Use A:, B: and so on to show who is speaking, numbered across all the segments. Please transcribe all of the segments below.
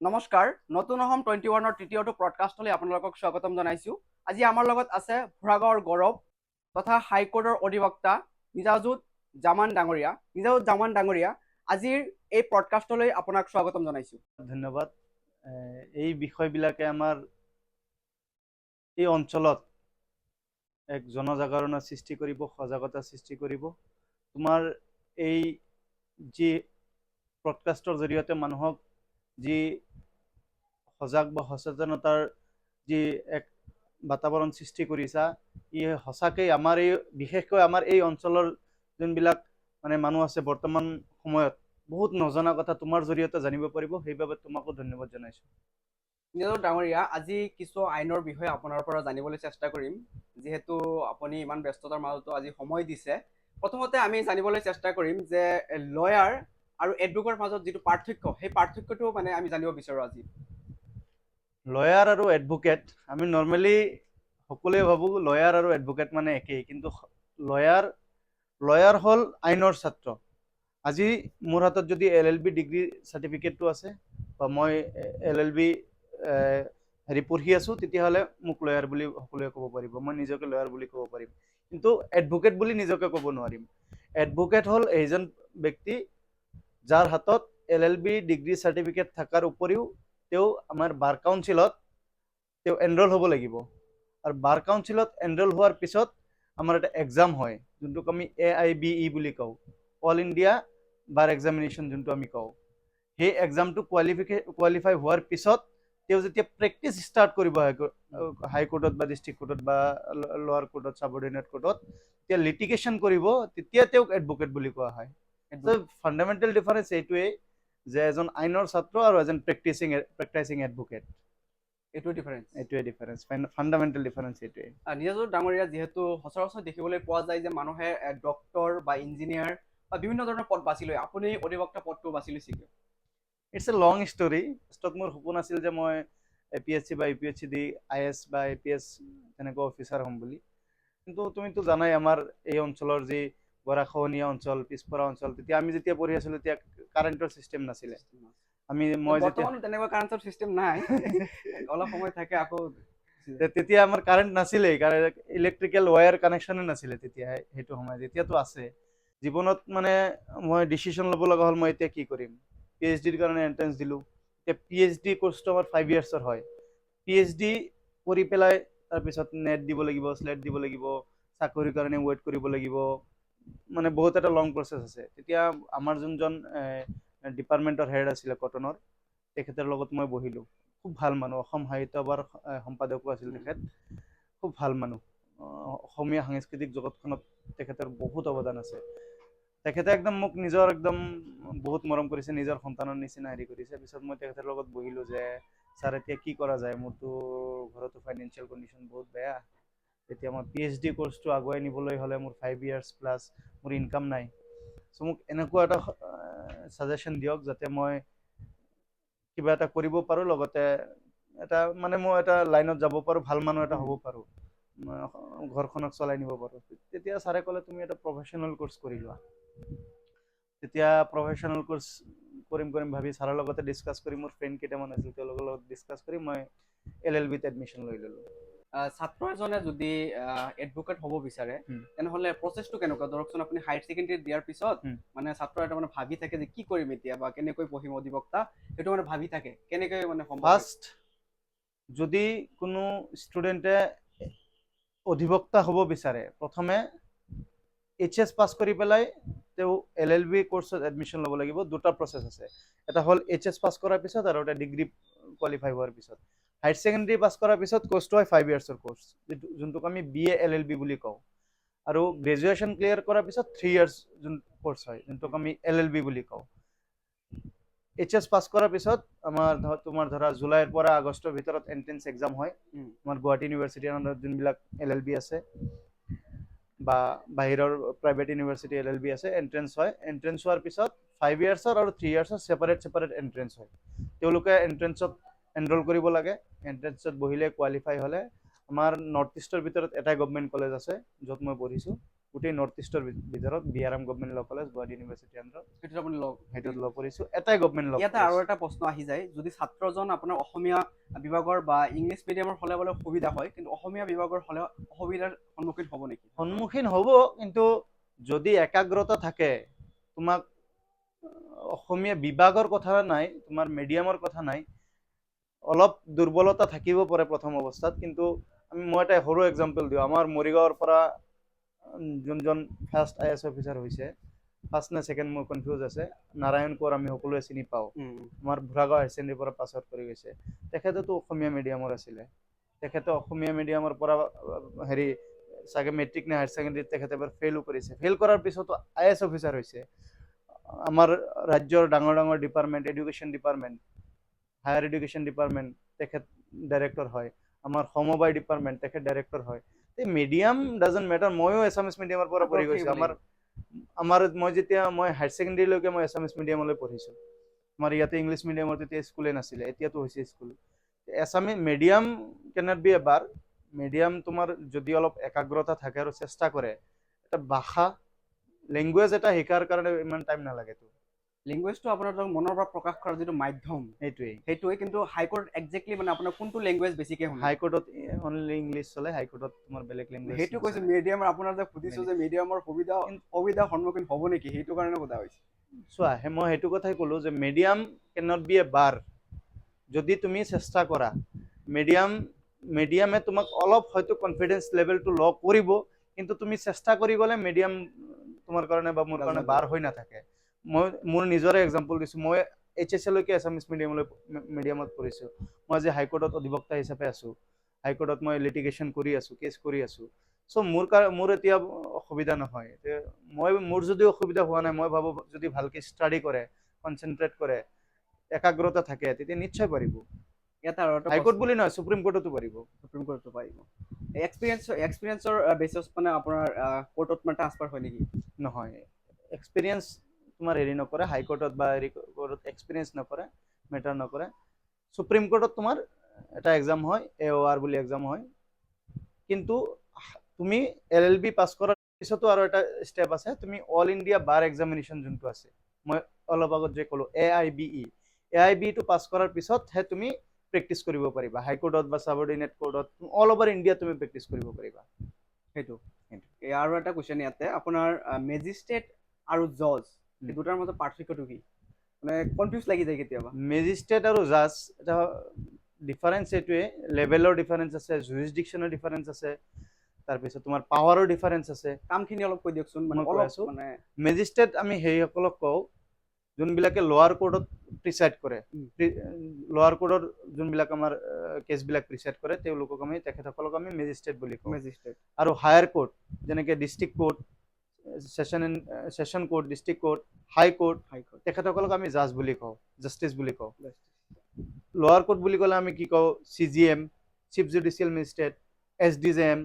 A: নমস্কাৰ, নতুন অসম 21ৰ তৃতীয়টো পডকাষ্টলৈ আপোনালোকক স্বাগতম জনাইছোঁ। আজি আমাৰ লগত আছে ভোৰাগাঁৱৰ গৌৰৱ তথা হাইকোৰ্টৰ অধিবক্তা নিজাজুদ জামান ডাঙৰীয়া। নিজাজুদ জামান ডাঙৰীয়া, আজিৰ এই পডকাষ্টলৈ আপোনাক স্বাগতম জনাইছোঁ।
B: ধন্যবাদ। এই বিষয়বিলাকে আমাৰ এই অঞ্চলত এক জনজাগৰণৰ সৃষ্টি কৰিব, সজাগতা সৃষ্টি কৰিব। তোমাৰ এই যি পডকাষ্টৰ জৰিয়তে মানুহক যি সজাগ বা সচেতনতাৰ যি এক বাতাবৰণ সৃষ্টি কৰিছা, ই সঁচাকৈ আমাৰ এই বিশেষকৈ আমাৰ এই অঞ্চলৰ যোনবিলাক মানুহ আছে বৰ্তমান সময়ত বহুত নজনা কথা তোমাৰ জৰিয়তে জানিব পাৰিব, সেইবাবে তোমাকো ধন্যবাদ জনাইছোঁ।
A: নিজাজুদ ডাঙৰীয়া, আজি কিছু আইনৰ বিষয়ে আপোনাৰ পৰা জানিবলৈ চেষ্টা কৰিম, যিহেতু আপুনি ইমান ব্যস্ততাৰ মাজতো আজি সময় দিছে। প্ৰথমতে আমি জানিবলৈ চেষ্টা কৰিম যে লয়াৰ আৰু এডভোকেটৰ মাজত যিটো পাৰ্থক্য, সেই পাৰ্থক্যটো আমি জানিব বিচাৰোঁ আজি।
B: লয়াৰ আৰু এডভোকেট, আমি নৰ্মেলি সকলোৱে ভাবোঁ লয়াৰ আৰু এডভোকেট একেই, কিন্তু লয়াৰ হ'ল আইনৰ ছাত্ৰ। আজি মোৰ হাতত যদি LLB ডিগ্ৰী চাৰ্টিফিকেটটো আছে বা মই LLB পঢ়ি আছোঁ, তেতিয়াহ'লে মোক লয়াৰ বুলি সকলোৱে ক'ব পাৰিব, মই নিজকে লয়াৰ বুলি ক'ব পাৰিম। কিন্তু এডভোকেট বুলি নিজকে ক'ব নোৱাৰিম। এডভোকেট হ'ল এইজন ব্যক্তি যাৰ হাতত LLB ডিগ্ৰী চাৰ্টিফিকেট থকাৰ উপৰিও তেওঁ আমাৰ বাৰ কাউন্সিলত তেওঁ এনৰোল হ'ব লাগিব। আৰু বাৰ কাউন্সিলত এনৰোল হোৱাৰ পিছত আমাৰ এটা এক্সাম হয়, যোনটোক আমি AIBE বুলি কওঁ, অল ইণ্ডিয়া বাৰ এক্সামিনেশ্যন যোনটো আমি কওঁ। সেই এক্সামটো কোৱালিফাই হোৱাৰ পিছত তেওঁ যেতিয়া প্ৰেক্টিচ ষ্টাৰ্ট কৰিব হাইকোৰ্টত বা ডিষ্ট্ৰিক্ট কোৰ্টত বা লোৱাৰ কোৰ্টত, ছাবঅৰ্ডিনেট কোৰ্টত, তেতিয়া লিটিগেশ্যন কৰিব, তেতিয়া তেওঁক এডভোকেট বুলি কোৱা হয়। ফাণ্ডামেণ্টেল ডিফাৰেঞ্চ এইটোৱেই যে এজন আইনৰ ছাত্ৰ আৰু এজন প্ৰেক্টিচিং এডভোকেট। এইটোৱে ডিফাৰেঞ্চ, ফাণ্ডামেণ্টেল ডিফাৰেঞ্চ এইটোৱে।
A: নিজাজুদ ডাঙৰীয়া, যিহেতু সচৰাচৰ দেখিবলৈ পোৱা যায় যে মানুহে ডক্তৰ বা ইঞ্জিনিয়াৰ বা বিভিন্ন ধৰণৰ পদ বাছি লয়, আপুনি অধিবক্তা পদটো বাছি লৈছে কিয়?
B: It's a long story. মোৰ সপোন আছিল যে মই APSC বা UPSC দি IS বা APS তেনেকুৱা অফিচাৰ হ'ম বুলি। কিন্তু তুমিতো জানাই আমাৰ এই অঞ্চলৰ যি গৰাখহনীয়া অঞ্চল, পিছপৰা অঞ্চল, তেতিয়া আমি যেতিয়া পঢ়ি আছিলোঁ তেতিয়া কাৰেণ্টৰ ছিষ্টেম নাছিলে। মই যেতিয়া
A: বৰ্তমানো তেনেকুৱা কাৰেণ্টৰ চিষ্টেম নাই। অলপ সময় থাকে আকৌ।
B: তেতিয়া আমাৰ কাৰেণ্ট নাছিলেই, ইলেক্ট্ৰিকেল ৱায়াৰ কানেকশ্যনে নাছিলে তেতিয়া, সেইটো সময়ত। এতিয়াতো আছে। জীৱনত মই ডিচিশ্যন ল'ব লগা হ'ল, মই এতিয়া কি কৰিম। PhDৰ কাৰণে এণ্ট্ৰেঞ্চ দিলোঁ। এতিয়া PhD কোৰ্চটো আমাৰ 5 years হয়। PhD কৰি পেলাই তাৰপিছত নেট দিব লাগিব, স্লেট দিব লাগিব, চাকৰিৰ কাৰণে ৱেইট কৰিব লাগিব, বহুত এটা লং প্ৰচেছ আছে। তেতিয়া আমাৰ যোনজন ডিপাৰ্টমেণ্টৰ হেড আছিলে কটনৰ, তেখেতৰ লগত মই বহিলোঁ। খুব ভাল মানুহ, অসম সাহিত্য সভাৰ সম্পাদকো আছিল তেখেত। খুব ভাল মানুহ। অসমীয়া সাংস্কৃতিক জগতখনত তেখেতৰ বহুত অৱদান আছে। তেখেতে একদম মোক নিজৰ বহুত মৰম কৰিছে, নিজৰ সন্তানৰ নিচিনা হেৰি কৰিছে। পিছত মই তেখেতৰ লগত বহিলোঁ যে ছাৰ এতিয়া কি কৰা যায়, মোৰতো ঘৰতো ফাইনেন্সিয়েল কণ্ডিশ্যন বহুত বেয়া। এতিয়া মই PhD কোৰ্চটো আগুৱাই নিবলৈ হ'লে মোৰ 5 years প্লাছ মোৰ ইনকাম নাই। চ' মোক এনেকুৱা এটা ছাজেশ্যন দিয়ক যাতে মই কিবা এটা কৰিব পাৰোঁ, লগতে এটা মই এটা লাইনত যাব পাৰোঁ, ভাল মানুহ এটা হ'ব পাৰোঁ, ঘৰখনক চলাই নিব পাৰোঁ। তেতিয়া ছাৰে ক'লে তুমি এটা প্ৰফেশ্যনেল কোৰ্চ কৰি লোৱা। তেতিয়া প্ৰফেশ্যনেল কোৰ্চ কৰিম ভাবি ছাৰৰ লগতে ডিছকাছ কৰি, মোৰ ফ্ৰেণ্ড কেইটামান আছিল, তেওঁলোকৰ লগত ডিছকাছ কৰি মই LLBত এডমিশ্যন লৈ ল'লোঁ।
A: ছাত্ৰ এজনে যদি এডভোকেট হ'ব বিচাৰে, তেনেহ'লে প্ৰচেছটো কেনেকুৱা? ধৰকচোন আপুনি হায়াৰ ছেকেণ্ডেৰী দিয়াৰ পিছত ছাত্ৰ এটা ভাবি থাকে যে কি কৰিম এতিয়া, বা কেনেকৈ পঢ়িম অধিবক্তা, সেইটো ভাবি থাকে। কেনেকৈ সম্ভৱ?
B: ফাৰ্ষ্ট, যদি কোনো ষ্টুডেণ্টে অধিবক্তা হ'ব বিচাৰে, প্ৰথমে HS পাছ কৰি পেলাই তেওঁ LLB কোৰ্চত এডমিশ্যন ল'ব লাগিব। দুটা প্ৰচেছ আছে, এটা হ'ল HS পাছ কৰাৰ পিছত আৰু এটা ডিগ্ৰী কোৱালিফাই হোৱাৰ পিছত। হায়াৰ ছেকেণ্ডেৰী পাছ কৰাৰ পিছত কোৰ্চটো হয় 5 years কোৰ্চ, যোনটোক আমি BA LLB বুলি কওঁ। আৰু গ্ৰেজুৱেশ্যন ক্লিয়াৰ কৰাৰ পিছত 3 years কোৰ্চ হয়, যোনটোক আমি LLB বুলি কওঁ। HS পাছ কৰাৰ পিছত তোমাৰ ধৰা জুলাইৰ পৰা আগষ্টৰ ভিতৰত এণ্ট্ৰেন্স এক্সাম হয়। আমাৰ গুৱাহাটী ইউনিভাৰ্চিটিৰ আণ্ডাৰত যোনবিলাক LLB আছে বা বাহিৰৰ প্ৰাইভেট ইউনিভাৰ্চিটি LLB আছে, এণ্ট্ৰেন্স হয়। এণ্ট্ৰেন্স হোৱাৰ পিছত 5 years আৰু 3 years ছেপাৰেট এণ্ট্ৰেন্স হয়। তেওঁলোকে এণ্ট্ৰেন্সত এনৰোল কৰিব লাগে। এণ্ট্ৰেন্সত বহিলে, কোৱালিফাই হ'লে, আমাৰ নৰ্থ ইষ্টৰ ভিতৰত এটাই গভমেণ্ট কলেজ আছে য'ত মই পঢ়িছোঁ, গোটেই নৰ্থ ইষ্টৰ ভিতৰত BRM government law college Guwahati university আণ্ডাৰত
A: সেইটোত আপুনি লগ
B: সেইটোত ল কৰিছোঁ, এটাই গভৰ্ণমেণ্ট ল
A: ইয়াতে
B: কলেজ।
A: আৰু এটা প্ৰশ্ন আহি যায়, যদি ছাত্ৰজন আপোনাৰ অসমীয়া বিভাগৰ বা ইংলিছ মিডিয়ামৰ হ'লে বোলে সুবিধা হয়, কিন্তু অসমীয়া বিভাগৰ হ'লে অসুবিধাৰ সন্মুখীন হ'ব নেকি?
B: সন্মুখীন হ'ব, কিন্তু যদি একাগ্ৰতা থাকে, তোমাক অসমীয়া বিভাগৰ কথা নাই, তোমাৰ মিডিয়ামৰ কথা নাই, অলপ দুৰ্বলতা থাকিব পাৰে প্ৰথম অৱস্থাত, কিন্তু মই এটা সৰু এক্সাম্পল দিওঁ। আমাৰ মৰিগাঁৱৰ পৰা যোনজন ফাৰ্ষ্ট IAS অফিচাৰ হৈছে, ফাৰ্ষ্ট নে ছেকেণ্ড মোৰ কনফিউজ আছে, নাৰায়ণ কোঁৱৰ আমি সকলোৱে চিনি পাওঁ, আমাৰ ভোৰাগাঁও হায়াৰ ছেকেণ্ডেৰীৰ পৰা পাছ আউট কৰি গৈছে। তেখেতেতো অসমীয়া মিডিয়ামৰ আছিলে, তেখেতে অসমীয়া মিডিয়ামৰ পৰা হেৰি চাগে মেট্ৰিক নে হায়াৰ ছেকেণ্ডেৰীত তেখেতে এবাৰ ফেইলো কৰিছে, ফেইল কৰাৰ পিছতো IAS অফিচাৰ হৈছে। আমাৰ ৰাজ্যৰ ডাঙৰ ডাঙৰ department, education department, higher education department, তেখেত ডাইৰেক্টৰ হয়। আমাৰ সমবায় ডিপাৰ্টমেণ্ট, তেখেত ডাইৰেক্টৰ হয়। এই মিডিয়াম ডাজেণ্ট মেটাৰ। ময়ো এছামিছ মিডিয়ামৰ পৰা পঢ়ি গৈছোঁ। মই হায়াৰ ছেকেণ্ডেৰীলৈকে মই এছামিছ মিডিয়ামলৈ পঢ়িছোঁ। আমাৰ ইয়াতে ইংলিছ মিডিয়ামৰ তেতিয়া স্কুলে নাছিলে, এতিয়াতো হৈছে school. এছামিছ medium cannot B A bar. Medium তোমাৰ যদি অলপ একাগ্ৰতা থাকে আৰু চেষ্টা কৰে, এটা ভাষা লেংগুৱেজ এটা শিকাৰ কাৰণে ইমান টাইম নালাগেতো।
A: লেংগুৱেজটো আপোনাৰ মনৰ পৰা প্ৰকাশ কৰাৰ যিটো মাধ্যম, সেইটোৱে। কিন্তু হাইকোৰ্ট একজেক্টলি মানে আপোনাৰ কোনটো লেংগুৱেজ বেছিকে শুনে?
B: হাইকোৰ্টত অনলি ইংলিছ চলে, হাইকোৰ্টত তোমাৰ বেলেগ লেংগুৱেজ।
A: সেইটো কৈছো মিডিয়ামৰ, আপোনাৰ যে সুধিছো যে মিডিয়ামৰ সুবিধাৰ সন্মুখীন হ'ব নেকি, সেইটো কাৰণে সোধা হৈছে।
B: চোৱা, মই সেইটো কথাই ক'লো যে মিডিয়াম কেনট বি এ বাৰ। যদি তুমি চেষ্টা কৰা, মিডিয়ামে তোমাক অলপ হয়তো কনফিডেন্স লেভেলটো ল' কৰিব, কিন্তু তুমি চেষ্টা কৰি গ'লে মিডিয়াম তোমাৰ কাৰণে বা মোৰ কাৰণে বাৰ হৈ নাথাকে। মই মোৰ নিজৰে এক্সাম্পল দিছোঁ। মই HSC লৈকে এছামিছ মিডিয়ামত পঢ়িছোঁ। মই আজি হাইকোৰ্টত অধিবক্তা হিচাপে আছোঁ। হাইকোৰ্টত মই লিটিগেশ্যন কৰি আছোঁ, কেছ কৰি আছোঁ। চ' মোৰ এতিয়া অসুবিধা নহয়। মোৰ যদি অসুবিধা হোৱা নাই, মই ভাবোঁ যদি ভালকৈ ষ্টাডি কৰে, কনচেনট্ৰেট কৰে, একাগ্ৰতা থাকে, তেতিয়া নিশ্চয় পাৰিব।
A: ইয়াত আৰু এটা
B: হাইকোৰ্ট বুলি নহয়, সুপ্ৰিম কোৰ্টতো পাৰিব।
A: সুপ্ৰিম কোৰ্টতো পাৰিব। এক্সপিৰিয়েঞ্চৰ বেচিছত মানে আপোনাৰ কোৰ্টত মানে ট্ৰান্সফাৰ হয় নেকি?
B: নহয়, এক্সপিৰিয়েঞ্চ তোমাৰ হেৰি নকৰে, হাইকোৰ্টত বা হেৰি কোৰ্টত এক্সপিৰিয়েঞ্চ নকৰে, মেটাৰ নকৰে। সুপ্ৰিম কোৰ্টত তোমাৰ এটা এক্সাম হয়, AOR বুলি এক্সাম হয়। কিন্তু তুমি LLB পাছ কৰাৰ পিছতো আৰু এটা ষ্টেপ আছে, তুমি অল ইণ্ডিয়া বাৰ এক্সামিনেশ্যন যোনটো আছে, মই অলপ আগত যে ক'লো AIBE টো পাছ কৰাৰ পিছতহে তুমি প্ৰেক্টিচ কৰিব পাৰিবা। হাইকোৰ্টত বা ছাবঅৰ্ডিনেট কোৰ্টত অল অভাৰ ইণ্ডিয়া তুমি প্ৰেক্টিচ কৰিব পাৰিবা।
A: সেইটো আৰু এটা কুৱেশ্যন ইয়াতে, আপোনাৰ মেজিষ্ট্ৰেট আৰু জজ এই দুটাৰ মাজত পাৰ্থক্যটো কি? মানে কনফিউজ লাগি যায় কেতিয়াবা।
B: মেজিষ্ট্ৰেট আৰু জাজ এটা ডিফাৰেঞ্চ এইটোৱে, লেভেলৰ ডিফাৰেঞ্চ আছে, জুৰিছডিকশ্যনৰ ডিফাৰেঞ্চ আছে, তাৰপিছত তোমাৰ পাৱাৰৰ ডিফাৰেঞ্চ আছে।
A: কামখিনি অলপ কৈ দিয়কচোন।
B: মই কৈ আছোঁ, মেজিষ্ট্ৰেট আমি সেইসকলক কওঁ যোনবিলাকে লোৱাৰ কোৰ্টত প্ৰিচাইড কৰে। লোৱাৰ কোৰ্টৰ যোনবিলাক আমাৰ কেছবিলাক প্ৰিচাইড কৰে, তেখেতসকলক আমি মেজিষ্ট্ৰেট বুলি কওঁ। আৰু হায়াৰ কোৰ্ট, যেনেকৈ district court, session court, district court, high court, তেখেতসকলক আমি জাজ বুলি কওঁ, জাষ্টিচ বুলি কওঁ। লোৱাৰ কোৰ্ট বুলি ক'লে আমি কি কওঁ? CGM, chief judicial magistrate, SDJM,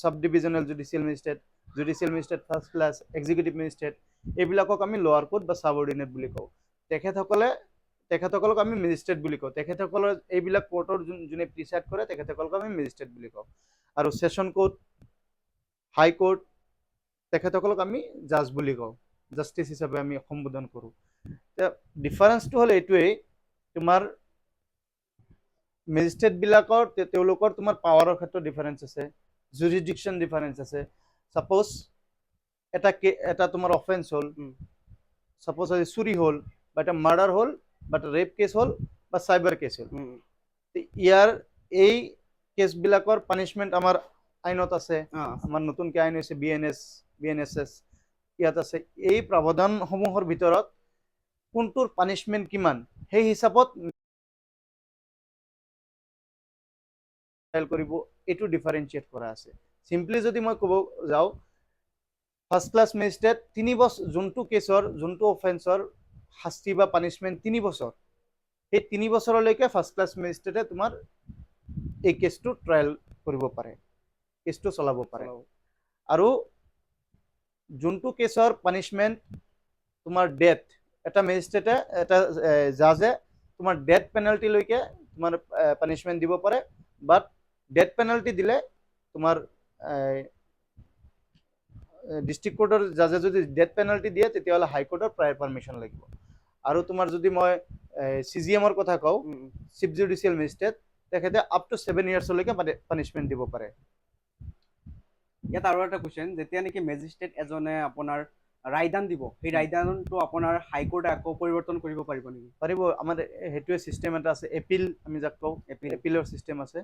B: চাব divisional judicial magistrate first class, executive magistrate, এইবিলাকক আমি লোৱাৰ কোৰ্ট বা ছাবঅৰ্ডিনেট বুলি কওঁ। তেখেতসকলক আমি মেজিষ্ট্ৰেট বুলি কওঁ। তেখেতসকলৰ এইবিলাক কোৰ্টৰ যোনে প্ৰিচাইড কৰে, তেখেতসকলক আমি মেজিষ্ট্ৰেট বুলি কওঁ। আৰু ছেশ্যন কোৰ্ট, হাই কোৰ্ট, তেখেতসকলক আমি জাজ বুলি কওঁ, জাষ্টিচ হিচাপে আমি সম্বোধন কৰোঁ। ডিফাৰেঞ্চটো হ'ল এইটোৱেই, তোমাৰ মেজিষ্ট্ৰেটবিলাকৰ তেওঁলোকৰ তোমাৰ পাৱাৰৰ ক্ষেত্ৰত ডিফাৰেঞ্চ আছে, জুৰিছডিকশ্যন ডিফাৰেঞ্চ আছে। ছাপ'জ এটা তোমাৰ অফেন্স হ'ল, ছাপ'জ আজি চুৰি হ'ল, বা এটা মাৰ্ডাৰ হ'ল, বা এটা ৰেপ কেছ হ'ল, বা চাইবাৰ কেছ হ'ল। ইয়াৰ এই কেছবিলাকৰ পানিছমেণ্ট আমাৰ আইনত আছে। আমাৰ নতুনকৈ আইন হৈছে BNSS, ইয়াত আছে। এই প্ৰাৱধানসমূহৰ ভিতৰত কোনটোৰ পানিছমেণ্ট কিমান, সেই হিচাপত কৰিব, এইটো ডিফাৰেঞ্চিয়েট কৰা আছে। চিম্পলি যদি মই ক'ব যাওঁ, ফাৰ্ষ্ট ক্লাছ মেজিষ্ট্ৰেট 3 বছৰ, যোনটো কেছৰ, যোনটো অফেন্সৰ শাস্তি বা পানিছমেণ্ট 3 বছৰ, সেই 3 বছৰলৈকে ফাৰ্ষ্ট ক্লাছ মেজিষ্ট্ৰেটে তোমাৰ এই কেছটো ট্ৰায়েল কৰিব পাৰে, কেছটো চলাব পাৰে। আৰু যোনটো কেছৰ পানিছমেণ্ট তোমাৰ ডেথ, এটা মেজিষ্ট্ৰেটে, এটা জাজে তোমাৰ ডেথ পেনাল্টিলৈকে তোমাৰ পানিছমেণ্ট দিব পাৰে। বাট ডেথ পেনাল্টি দিলে তোমাৰ ডিষ্ট্ৰিক্ট কোৰ্টৰ জাজে যদি ডেথ পেনাল্টি দিয়ে তেতিয়াহ'লে হাইকোৰ্টৰ প্ৰায়ৰ পাৰ্মিশ্যন লাগিব। আৰু তোমাৰ যদি মই CGM-ৰ কথা কওঁ, চিফ জুডিচিয়েল মেজিষ্ট্ৰেট, তেখেতে আপ টু 7 ইয়াৰ্ছলৈকে পানিছমেণ্ট দিব পাৰে।
A: ইয়াত আৰু এটা কুৱেশ্যন, যেতিয়া নেকি মেজিষ্ট্ৰেট এজনে আপোনাৰ ৰায়দান দিব, সেই ৰায়দানটো আপোনাৰ হাইকোৰ্টে আকৌ পৰিৱৰ্তন কৰিব পাৰিব নেকি?
B: পাৰিব। আমাৰ সেইটোৱে চিষ্টেম এটা আছে, এপিল আমি যাক কওঁ, এপিলৰ চিষ্টেম আছে।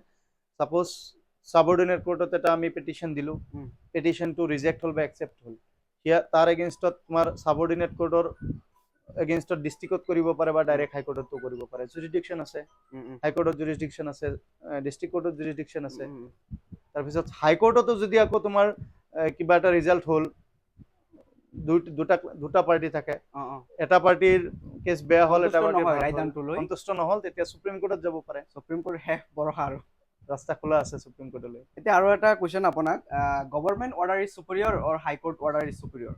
B: ছাপ'জ ছাবঅৰ্ডিনেট কোৰ্টত এটা আমি পেটিশ্যন দিলোঁ, পেটিশ্যনটো ৰিজেক্ট হ'ল বা একচেপ্ট হ'ল, তাৰ এগেইনষ্টত তোমাৰ ছাবঅৰ্ডিনেট কোৰ্টৰ এগেইনষ্টত ডিষ্ট্ৰিক্টত কৰিব পাৰে বা ডাইৰেক্ট হাইকোৰ্টতো কৰিব পাৰে। জুৰিডিকশ্যন আছে, হাইকোৰ্টত জুৰিডিকশ্যন আছে, ডিষ্ট্ৰিক্ট কোৰ্টত জুৰিডিকশ্যন আছে। তাৰপিছত হাইকোৰ্টতো যদি আকৌ তোমাৰ কিবা এটা ৰিজাল্ট হ'ল, দুটা পাৰ্টি থাকে, এটা পাৰ্টিৰ কেছ বেয়া হ'ল, এটা পাৰ্টিৰ সন্তুষ্ট নহ'ল, তেতিয়া সুপ্ৰিম কোৰ্টত যাব পাৰে।
A: সুপ্ৰিম কোৰ্ট শেষ ভৰসা আৰু
B: ৰাস্তা খোলা আছে সুপ্ৰিম কোৰ্টলৈ।
A: এতিয়া আৰু এটা কুৱেশ্যন আপোনাক, government order is superior or high court order is superior?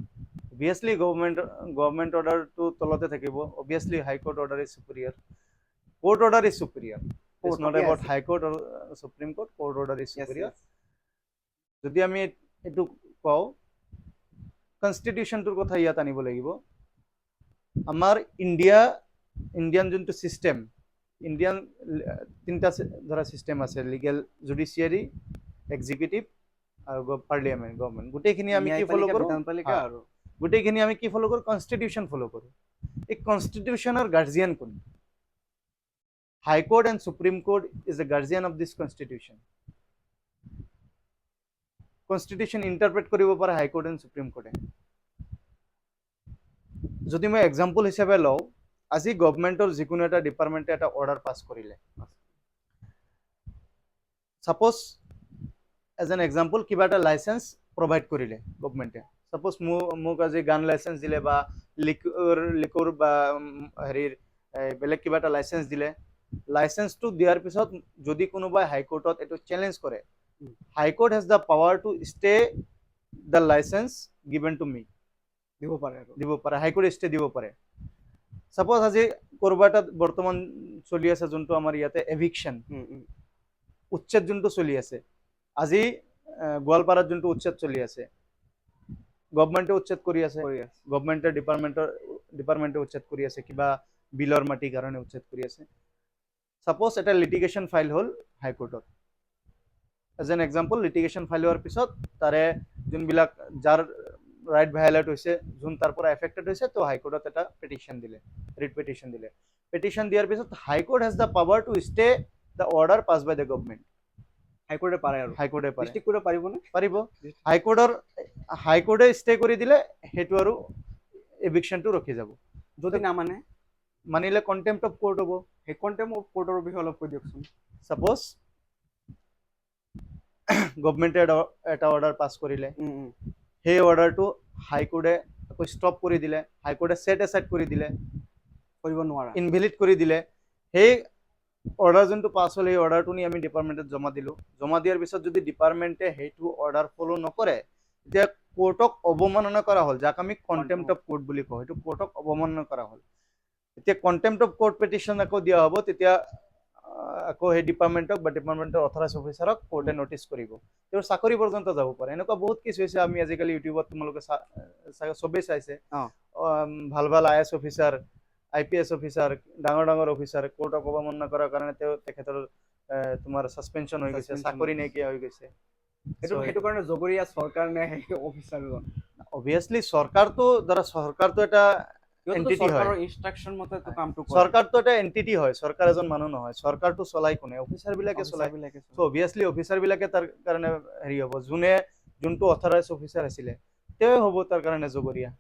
B: Obviously government অৰ্ডাৰটো তলতে থাকিব। Obviously high court order is superior. Court order is superior. It's not about high court or supreme court, court order is superior. যদি আমি এইটো কওঁ, কনষ্টিটিউশ্যনটোৰ কথা ইয়াত আনিব লাগিব। আমাৰ ইণ্ডিয়ান যোনটো ছিষ্টেম, ইণ্ডিয়ান তিনিটা ধৰা ছিষ্টেম আছে, লিগেল, জুডিচিয়াৰী, এক্সিকিউটিভ আৰু পাৰ্লিয়ামেণ্ট, গভৰ্ণমেণ্ট। গোটেইখিনি আমি কি ফ'ল' কৰোঁ? গোটেইখিনি আমি কি ফ'ল' কৰোঁ? কনষ্টিটিউশ্যন ফ'ল' কৰোঁ। এই কনষ্টিটিউশ্যনৰ গাৰ্জিয়ান কোন? High court and supreme court is a guardian of this constitution. Constitution interpret কৰিব পাৰে হাইকোৰ্ট এণ্ড সুপ্ৰিম কোৰ্টে। যদি মই এক্সাম্পল হিচাপে লওঁ, আজি গভৰ্ণমেণ্টৰ যিকোনো এটা ডিপাৰ্টমেণ্টে এটা অৰ্ডাৰ পাছ কৰিলে, ছাপ'জ এজ এন এক্সাম্পল কিবা এটা লাইচেঞ্চ প্ৰভাইড কৰিলে গভৰ্ণমেণ্টে। ছাপ'জ মোক আজি গান লাইচেঞ্চ দিলে বা লিকুৰ বা হেৰিৰ বেলেগ কিবা এটা লাইচেঞ্চ দিলে। লাইচেঞ্চটো দিয়াৰ পিছত যদি কোনোবাই হাইকোৰ্টত এইটো চেলেঞ্জ কৰে, high court has the power to stay the licence given to me. দিব পাৰে, হাইকোৰ্টে ষ্টে দিব পাৰে। ছাপ'জ আজি ক'ৰবাত এটা বৰ্তমান চলি আছে যোনটো আমাৰ ইয়াতে এভিকশ্যন, উচ্ছেদ যোনটো চলি আছে। আজি গোৱালপাৰাত যোনটো উচ্ছেদ চলি আছে, গভৰ্ণমেণ্টে উচ্ছেদ কৰি আছে, গভৰ্ণমেণ্টৰ ডিপাৰ্টমেণ্টে উচ্ছেদ কৰি আছে, কিবা বিলৰ মাটিৰ কাৰণে উচ্ছেদ কৰি আছে। ছাপ'জ এটা লিটিগেশ্যন ফাইল হ'ল হাইকোৰ্টত। As an example, litigation file হোৱাৰ পিছত তাৰে যোনবিলাক যাৰ ৰাইট ভায়লেট হৈছে, যোন তাৰ পৰা এফেক্টেড হৈছে, তো হাইকোৰ্টত এটা পেটিশ্যন দিলে, ৰিট পেটিশ্যন দিলে। পেটিশ্যন দিয়াৰ পিছত high court has the power to stay the order pass by the government. হাইকোৰ্টে পাৰে আৰু হাইকোৰ্টে পাৰে। ডিষ্ট্ৰিক্ট কোৰ্টে পাৰিবনে? পাৰিব। হাইকোৰ্টে ষ্টে কৰি দিলে সেইটো আৰু এভিকশ্যনটো ৰখি যাব।
A: যদি নামানে,
B: মানিলে কণ্টেম্প্ট অফ কোৰ্ট হ'ব।
A: সেই কণ্টেম্প্ট অফ কোৰ্টৰ বিষয়ে অলপ কৈ দিয়কচোন।
B: ছাপ'জ গভৰ্ণমেণ্টে এটা অৰ্ডাৰ পাছ কৰিলে, সেই অৰ্ডাৰটো হাইকোৰ্টে আকৌ ষ্টপ কৰি দিলে, হাইকোৰ্টে ছেট এছাইড কৰি দিলে, কৰিব নোৱাৰা, ইনভেলিড কৰি দিলে। সেই অৰ্ডাৰ যোনটো পাছ হ'ল, সেই অৰ্ডাৰটো নি আমি ডিপাৰ্টমেণ্টত জমা দিলোঁ। জমা দিয়াৰ পিছত যদি ডিপাৰ্টমেণ্টে সেইটো অৰ্ডাৰ ফ'ল' নকৰে, তেতিয়া কোৰ্টক অৱমাননা কৰা হ'ল, যাক আমি কণ্টেম্প্ট অফ কোৰ্ট বুলি কওঁ। সেইটো কোৰ্টক অৱমাননা কৰা হ'ল। এতিয়া কণ্টেম্প্ট অফ কোৰ্ট পেটিশ্যন আকৌ দিয়া হ'ব, তেতিয়া আকৌ সেই ডিপাৰ্টমেণ্টক বা ডিপাৰ্টমেণ্টৰ অথৰাইজ অফিচাৰক কোৰ্টে নটিচ কৰিব। তেওঁৰ চাকৰি পৰ্যন্ত যাব পাৰে। এনেকুৱা বহুত কেছ হৈছে, আমি আজিকালি ইউটিউবত তোমালোকে চবেই চাইছে। ভাল ভাল IAS অফিচাৰ, IPS অফিচাৰ, ডাঙৰ অফিচাৰ কোৰ্টক অৱমাননা কৰাৰ কাৰণে তেখেতৰ তোমাৰ ছাছপেনশ্যন হৈ গৈছে, চাকৰি নাইকিয়া হৈ গৈছে।
A: সেইটো কাৰণে জগৰীয়া চৰকাৰ নে সেই অফিচাৰজন?
B: অবভিয়াছলি চৰকাৰটো এটা এণ্টিটি হয়।
A: ইনষ্ট্ৰাকচন মতে কামটো কৰে।
B: চৰকাৰটো এটা এণ্টিটি হয়, চৰকাৰ এজন মানুহ নহয়। চৰকাৰটো চলাই কোনে? অফিচাৰবিলাকে চলায়। চ' অবভিয়াছলি অফিচাৰবিলাকে তাৰ কাৰণে হেৰি হ'ব। যোনটো অথৰাইজ অফিচাৰ আছিলে, তেওঁৱে হ'ব তাৰ কাৰণে জগৰীয়া।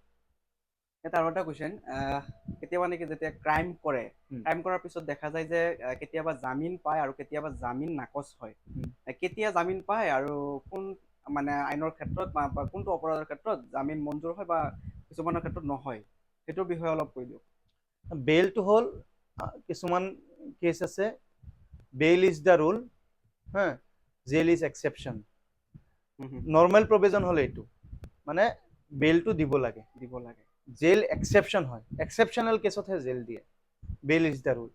A: এটা আৰু এটা কুৱেশ্যন, কেতিয়াবা নেকি যেতিয়া ক্ৰাইম কৰাৰ পিছত দেখা যায় যে কেতিয়াবা জামিন পায় আৰু কেতিয়াবা জামিন নাকচ হয়। কেতিয়া জামিন পায় আৰু কোন মানে আইনৰ ক্ষেত্ৰত বা কোনটো অপৰাধৰ ক্ষেত্ৰত জামিন মঞ্জুৰ হয় বা কিছুমানৰ ক্ষেত্ৰত নহয়, সেইটোৰ বিষয়ে অলপ কৈ দিয়ক।
B: বেইলটো হ'ল, কিছুমান কেছ আছে, bail is the rule, jail is exception. Normal provision হ'ল এইটো, মানে বেইলটো দিব লাগে। জেইল এক্সেপশ্যন হয়, এক্সেপশ্যনেল কেছতহে জেইল দিয়ে। Bail is the rule.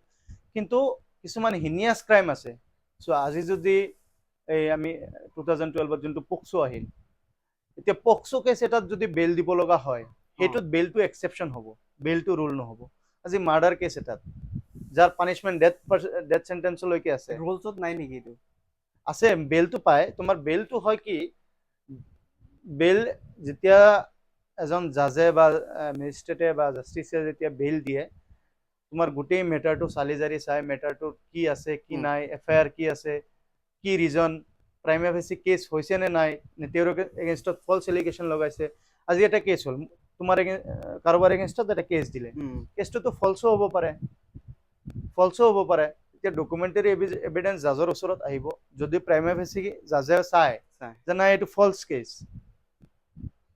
B: কিন্তু কিছুমান হিনিয়াছ ক্ৰাইম আছে। চ' আজি যদি আমি 2012ত যোনটো পোক্সো আহিল, এতিয়া পক্সো কেছ এটাত যদি বেল দিব লগা হয় সেইটোত বেলটো এক্সেপশ্যন হ'ব, বেলটো ৰুল নহ'ব। আজি মাৰ্ডাৰ কেছ এটাত যাৰ পানিচমেণ্ট ডেথ চেণ্টেন্সলৈকে আছে
A: ৰুলছত নাই নেকি এইটো?
B: আছে, বেলটো পায়। তোমাৰ বেলটো হয় কি, বেল যেতিয়া এজন জাজে বা মেজিষ্ট্ৰেটে বা জাষ্টিছে যেতিয়া বেল দিয়ে, তোমাৰ গোটেই মেটাৰটো চালি জাৰি চাই মেটাৰটো কি আছে কি নাই, এফআইআৰ কি আছে, কি ৰিজন, প্ৰাইমা ফেচি কেছ হৈছে নে নাই, নে তেওঁৰ এগেইনষ্টত ফলছ এলিগেশ্যন লগাইছে। আজি এটা কেছ হ'ল, তোমাৰ কাৰোবাৰ এগেইনষ্টত এটা কেছ দিলে, কেছটোতো ফলছো হ'ব পাৰে, ফলছো হ'ব পাৰে। এতিয়া ডকুমেণ্টাৰী এভিডেন্স জাজৰ ওচৰত আহিব, যদি প্ৰাইমা ফেচি জাজে চাই যে নাই এইটো ফলছ কেছ,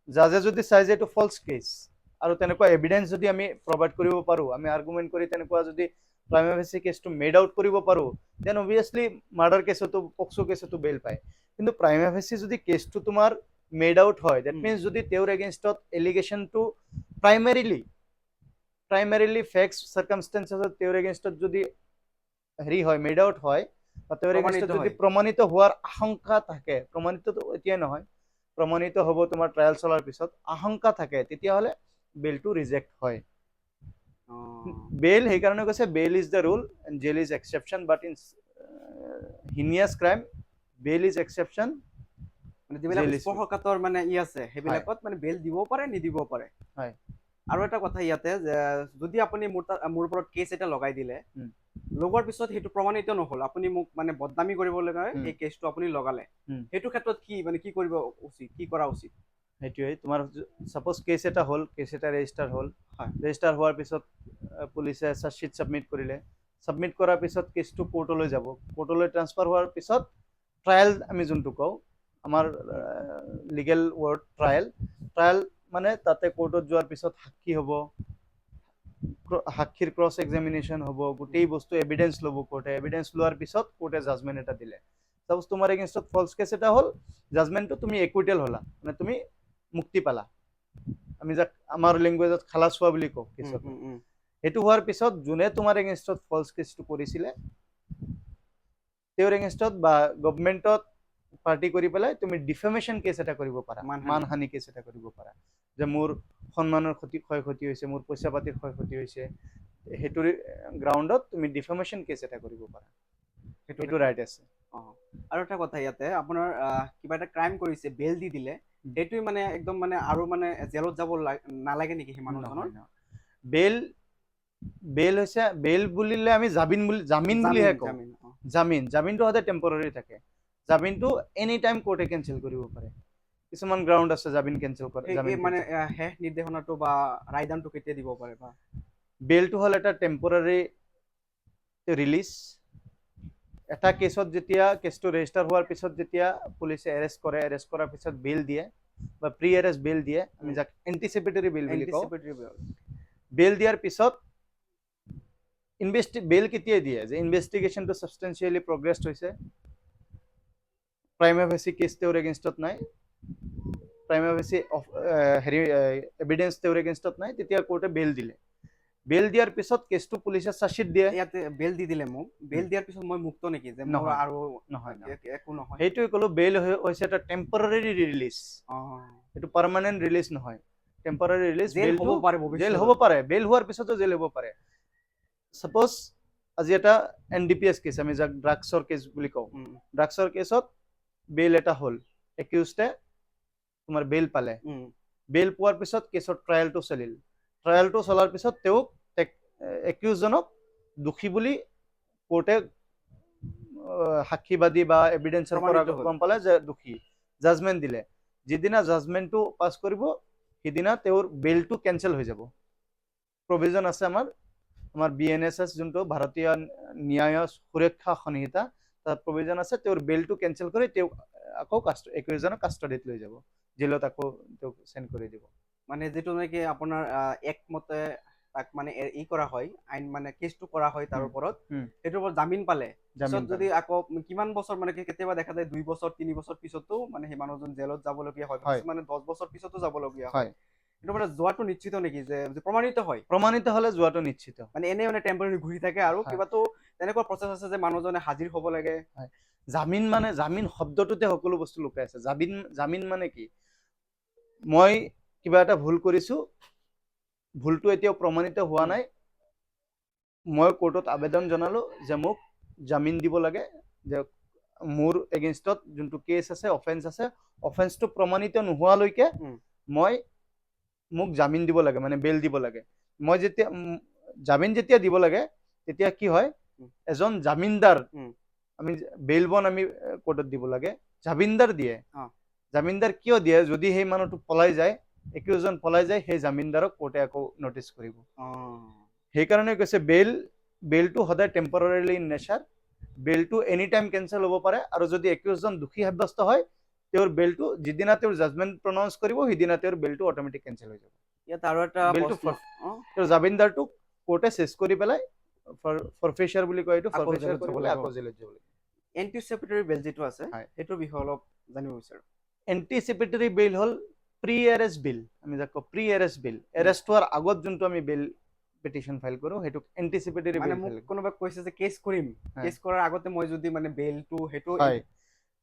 B: জাজে যদি চাই যে এইটো ফলছ কেছ আৰু তেনেকুৱা এভিডেন্স যদি আমি প্ৰভাইড কৰিব পাৰোঁ, আমি আৰ্গুমেণ্ট কৰি তেনেকুৱা যদি প্ৰাইমা ফেচি কেছটো মেড আউট কৰিব পাৰোঁ, দেন অবভিয়াছলি মাৰ্ডাৰ কেছতো পক্সো কেছতো বেল পায়। কিন্তু প্ৰাইমা ফেচি যদি কেছটো তোমাৰ মেড আউট হয়, ডেট মিনছ যদি তেওঁৰ এগেইনষ্টত এলিগেশ্যনটো প্ৰাইমেৰিলি ফেক্টছ চাৰ্কামষ্টেঞ্চেছত তেওঁৰ এগেইনষ্টত যদি হেৰি হয়, মেড আউট হয়, বা তেওঁৰ এগেইনষ্টত যদি প্ৰমাণিত হোৱাৰ আশংকা থাকে, প্ৰমাণিতটো এতিয়াই নহয়, প্ৰমাণিত হ'ব তোমাৰ ট্ৰায়েল চলাৰ পিছত, আশংকা থাকে, তেতিয়াহ'লে বেলটো ৰিজেক্ট হয়। বেল সেইকাৰণে কৈছে bail is the rule and jail is exception, but in heinous crime bail is exception.
A: মানে যিবিলাক স্পৰ্শকাতৰ মানে আছে সেইবিলাকত মানে বেল দিবও পাৰে, নিদিবও পাৰে।
B: হয়।
A: আৰু এটা কথা ইয়াতে যে যদি আপুনি মোৰ ওপৰত কেছ এটা লগাই দিলে, লগোৱাৰ পিছত সেইটো প্ৰমাণিত নহ'ল, আপুনি মোক মানে বদনামী কৰিবলৈ সেই কেছটো আপুনি লগালে, সেইটো ক্ষেত্ৰত কি মানে কি কৰিব উচিত, কি কৰা উচিত?
B: সেইটোৱে, তোমাৰ ছাপ'জ কেছ এটা হ'ল, কেছ এটা ৰেজিষ্টাৰ হ'ল, ৰেজিষ্টাৰ হোৱাৰ পিছত পুলিচে চাৰ্জশ্বিট ছাবমিট কৰিলে, ছাবমিট কৰাৰ পিছত কেছটো কোৰ্টলৈ যাব, কোৰ্টলৈ ট্ৰান্সফাৰ হোৱাৰ পিছত ট্ৰায়েল আমি যোনটো কওঁ, আমাৰ লিগেল ৱৰ্ড ট্ৰায়েল মানে তাতে কোৰ্টত যোৱাৰ পিছত সাক্ষী হ'ব, সাক্ষীৰ ক্ৰছ এক্সামিনেশ্যন হ'ব, গোটেই বস্তু এভিডেন্স ল'ব কোৰ্টে, এভিডেন্স লোৱাৰ পিছত কোৰ্টে জাজমেণ্ট এটা দিলে। ছাপ'জ তোমাৰ এগেইনষ্টত ফলছ কেছ এটা হ'ল, জাজমেণ্টটো তুমি একুইটেল হ'লা, মানে তুমি মুক্তি পালা, আমি যাক আমাৰ লেংগুৱেজত খালাচ হোৱা বুলি কওঁ কেছত। সেইটো হোৱাৰ পিছত যোনে তোমাৰ এগেইনষ্টত ফলছ কেছটো কৰিছিলে, তেওঁৰ এগেইনষ্টত বা গভমেণ্টত পাৰ্টি কৰি পেলাই তুমি ডিফেমেশ্যন কেছ এটা কৰিব পাৰা, মানহানি কেছ এটা কৰিব পাৰা, যে মোৰ সন্মানৰ ক্ষয় ক্ষতি হৈছে, মোৰ পইচা পাতিৰ ক্ষয় ক্ষতি হৈছে, সেইটোৰ গ্ৰাউণ্ডত তুমি ডিফেমেশ্যন কেছ এটা কৰিব পাৰা, সেইটো ৰাইট আছে।
A: আৰু এটা কথা ইয়াতে, আপোনাৰ কিবা এটা ক্ৰাইম কৰিছে, বেল দি দিলে, সেইটোৱে মানে একদম মানে আৰু মানে জেলত যাব নালাগে নেকি সেই মানুহজনৰ?
B: বেল হৈছে, বেল বুলিলে আমি জামিন বুলিহে কওঁ। জামিনটো সদায় টেম্পৰাৰী থাকে, জামিনটো এনি টাইম কোৰ্টে কেঞ্চেল কৰিব পাৰে, কিছুমান গ্ৰাউণ্ড আছে জামিন কেঞ্চেল কৰে।
A: মানে শেষ নিৰ্দেশনাটো বা ৰায়দানটো কেতিয়া দিব পাৰে? বা
B: বেলটো হ'ল এটা টেম্পৰাৰী ৰিলিজ। এটা কেছত যেতিয়া কেছটো ৰেজিষ্টাৰ হোৱাৰ পিছত যেতিয়া পুলিচে এৰেষ্ট কৰে, এৰেষ্ট কৰাৰ পিছত বেল দিয়ে বা প্ৰি এৰেষ্ট বেল দিয়ে, আমি যাক এণ্টিচিপেটৰী বেল বুলি কওঁ। বেল দিয়াৰ পিছত বেল কেতিয়া দিয়ে, যে ইনভেষ্টিগেশ্যনটো ছাবষ্টেঞ্চিয়েলি প্ৰগ্ৰেছ হৈছে, প্ৰাইমা ফেচি কেছ তেওঁৰ এগেইনষ্টত নাই, প্ৰাইমা ফেচি হেৰি এভিডেন্স তেওঁৰ এগেইনষ্টত নাই, তেতিয়া কোৰ্টে বেল দিলে। বেল দিয়াৰ পিছত কেছটো পুলিচে চাৰ্জশ্বিট দিয়ে।
A: ইয়াতে বেল দি দিলে মোক, বেল দিয়াৰ পিছত মই মুক্ত নেকি, যে মোৰ আৰু নহয় একো নহয়?
B: সেইটোৱে ক'লো, বেল হৈছে এটা টেম্পৰাৰী ৰিলিজ, এইটো পাৰ্মানেণ্ট ৰিলিজ নহয়, টেম্পৰাৰী ৰিলিজ। জেল হ'ব পাৰে, বেল হোৱাৰ পিছতো জেল হ'ব পাৰে। ছাপ'জ আজি এটা NDPS কেছ, আমি যাক ড্ৰাগছৰ কেছ বুলি কওঁ, ড্ৰাগছৰ কেছত বেল এটা হ'ল, একিউজডে তোমাৰ বেল পালে, বেল পোৱাৰ পিছত কেছৰ ট্ৰায়েলটো চলিল, ট্ৰায়েলটো চলাৰ পিছত তেওঁক একিউজজনক দোষী বুলি কোৰ্টে সাক্ষীবাদী বা এভিডেন্সৰ পৰা গম পালে যে দোষী, জাজমেণ্ট দিলে। যিদিনা জাজমেণ্টটো পাছ কৰিব সিদিনা তেওঁৰ বেলটো কেঞ্চেল হৈ যাব। প্ৰভিজন আছে আমাৰ BNSS যোনটো ভাৰতীয় ন্যায় সুৰক্ষা সংহিতা, তাত প্ৰভিজন আছে, তেওঁৰ বেলটো কেঞ্চেল কৰি তেওঁক আকৌ একিউজজনক কাষ্টডিত লৈ যাব, জেলত আকৌ তেওঁক চেণ্ড কৰি দিব।
A: মানে যিটো নেকি আপোনাৰ একমতে তাক মানে ই কৰা হয়, আইন মানে কেছটো কৰা হয় তাৰ ওপৰত, সেইটোৰ ওপৰত জামিন পালে, পিছত যদি আকৌ কিমান বছৰ মানে কেতিয়াবা দেখা যায় 2 বছৰ 3 বছৰ পিছতো মানে সেই মানুহজন জেলত যাবলগীয়া হয়, মানে 10 বছৰ পিছতো যাবলগীয়া হয়। কিন্তু মানে যোৱাটো নিশ্চিত নেকি, যে প্ৰমাণিত হয়? প্ৰমাণিত
B: হ'লে যোৱাটো নিশ্চিত।
A: মানে এনেই মানে টেম্পৰাৰী ঘূৰি থাকে, আৰু কিবাতো তেনেকুৱা প্ৰচেছ আছে যে মানুহজনে হাজিৰ হ'ব লাগে?
B: জামিন শব্দটোতে সকলো বস্তু লুকাই আছে। জামিন মানে কি? মই কিবা এটা ভুল কৰিছো, ভুলটো এতিয়াও প্ৰমাণিত হোৱা নাই, মই কোৰ্টত আবেদন জনালো যে মোক জামিন দিব লাগে, যে মোৰ এগেইনষ্টত যোনটো কেছ আছে, অফেন্স আছে, অফেন্সটো প্ৰমাণিত নোহোৱালৈকে মই মোক জামিন দিব লাগে, মানে বেল দিব লাগে। মই যেতিয়া জামিন যেতিয়া দিব লাগে তেতিয়া কি হয়, এজন জামিনদাৰ, আমি বেল বন আমি কোৰ্টত দিব লাগে, জামিনদাৰ দিয়ে। জামিনদাৰ কিয় দিয়ে? যদি সেই মানুহটো পলাই যায়, একিউজন পলাই যায়, সেই জামিনদাৰক কোৰ্টে আকৌ নটিচ কৰিব। সেইকাৰণে কৈছে বেলটো সদায় টেম্পৰাৰিলি ইন নেচাৰ, বেলটো এনি টাইম কেঞ্চেল হ'ব পাৰে, আৰু যদি একিউজন দোষী সাব্যস্ত হয়, তেওঁৰ বেলটো যিদিনা তেওঁৰ জাজমেণ্ট প্ৰনাউন্স কৰিব, সেইদিনা তেওঁৰ বেলটো অট'মেটিক কেঞ্চেল হৈ যাব।
A: ইয়াত আৰু এটা
B: বেলটো
A: প্ৰশ্ন,
B: তেওঁৰ জামিনদাৰটোক কোৰ্টে চেছ কৰি পেলাই ফৰফেচাৰ বুলি কয়, এইটো
A: আকৌ
B: ফৰফেচাৰ
A: জেলত
B: কৰি
A: যাব
B: পেলাই
A: লাগিব।
B: আকৌ জেলত যাব লাগিব।
A: এণ্টিচিপেটৰী বেল যিটো আছে
B: হয়।
A: সেইটোৰ বিষয়ে অলপ জানিব বিচাৰো।
B: এণ্টিচিপেটৰী বেল হ'ল প্ৰি এৰেষ্ট বিল, আমি যাক কওঁ প্ৰি এৰেষ্ট বিল। এৰেষ্ট হোৱাৰ আগত যোনটো আমি বেল পিটিশ্যন ফাইল কৰোঁ, সেইটোক এণ্টিচিপেটৰী
A: মানে
B: বেল
A: মোক
B: ফাইল।
A: কোনোবাই কৈছে যে কেছ কৰিম, কেছ কৰাৰ আগতে মই যদি মানে বেলটো সেইটো
B: হয়,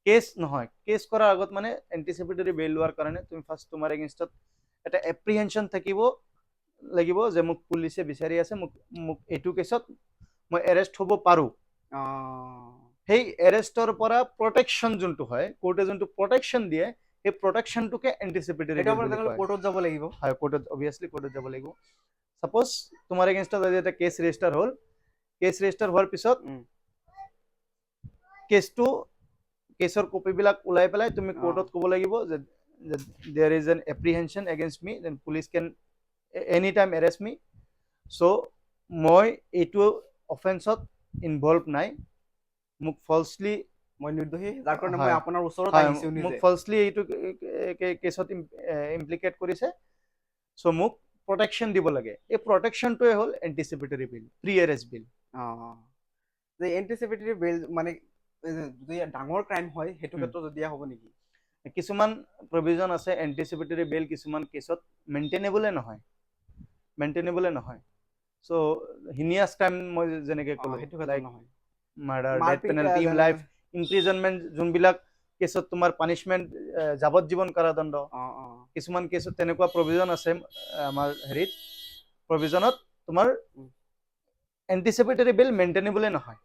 B: কেছ নহয়, কেছ কৰাৰ আগত মানে এণ্টিচিপেটৰী বেল লোৱাৰ কাৰণে তুমি ফাৰ্ষ্ট তোমাৰ এগেইনষ্টত এটা এপ্ৰিহেনশ্যন থাকিব লাগিব, যে মোক পুলিচে বিচাৰি আছে, মোক এইটো কেছত মই এৰেষ্ট হ'ব পাৰোঁ। সেই এৰেষ্টৰ পৰা প্ৰটেকশ্যন যোনটো হয়, কোৰ্টে যোনটো প্ৰটেকশ্যন দিয়ে, সেই প্ৰটেকশ্যনটোকে এণ্টিচিপেটৰী বেল বুলি কয়।
A: কোৰ্টত যাব লাগিব।
B: হয়, কোৰ্টত অবভিয়াছলি কোৰ্টত যাব লাগিব। সাপোজ তোমাৰ এগেইনষ্টত আজি এটা কেছ ৰেজিষ্টাৰ হ'ল, কেছ ৰেজিষ্টাৰ হোৱাৰ পিছত কেছৰ কপিবিলাক ওলাই পেলাই তুমি কোৰ্টত ক'ব লাগিব যে there is an apprehension against me, then police can any time arrest me. So' মই এইটো অফেন্সত ইনভলভ নাই, মোক ফলছলি,
A: মই নিৰ্দোষী, যাৰ কাৰণে মই
B: হয়,
A: আপোনাৰ ওচৰত
B: হয়,
A: আহিছো
B: মোক
A: নিজে।
B: ফলছলি এইটো কেছত ইমপ্লিকেট কৰিছে, চ' মোক প্ৰটেকশ্যন দিব লাগে। এই প্ৰটেকশ্যনটোৱে হ'ল এণ্টিচিপেটৰী বিল, প্ৰি এৰেষ্ট বিল।
A: যে এণ্টিচিপেটৰী বেল মানে যদি ডাঙৰ ক্ৰাইম হয়, সেইটো ক্ষেত্ৰত দিয়া হ'ব নেকি?
B: কিছুমান প্ৰভিজন আছে এণ্টিচিপেটৰী বেল কিছুমান কেছত মেইনটেইনেবলে নহয়, চ' হিনিয়াছ ক্ৰাইম মই যেনেকৈ ক'লো,
A: সেইটো ক্ষেত্ৰত
B: লাইক
A: নহয়।
B: মাৰ্ডাৰ, ডেথ
A: মাৰপিট,
B: পেনাল্টি, লাইফ ইমপ্ৰিজনমেণ্ট, যোনবিলাক কেছত তোমাৰ পানিচমেণ্ট যাৱজ্জীৱন কাৰাদণ্ড, কিছুমান কেছত তেনেকুৱা প্ৰভিজন আছে আমাৰ হেৰিত, প্ৰভিজনত তোমাৰ এণ্টিচিপেটৰী বেল মেইনটেইনেবলে নহয়।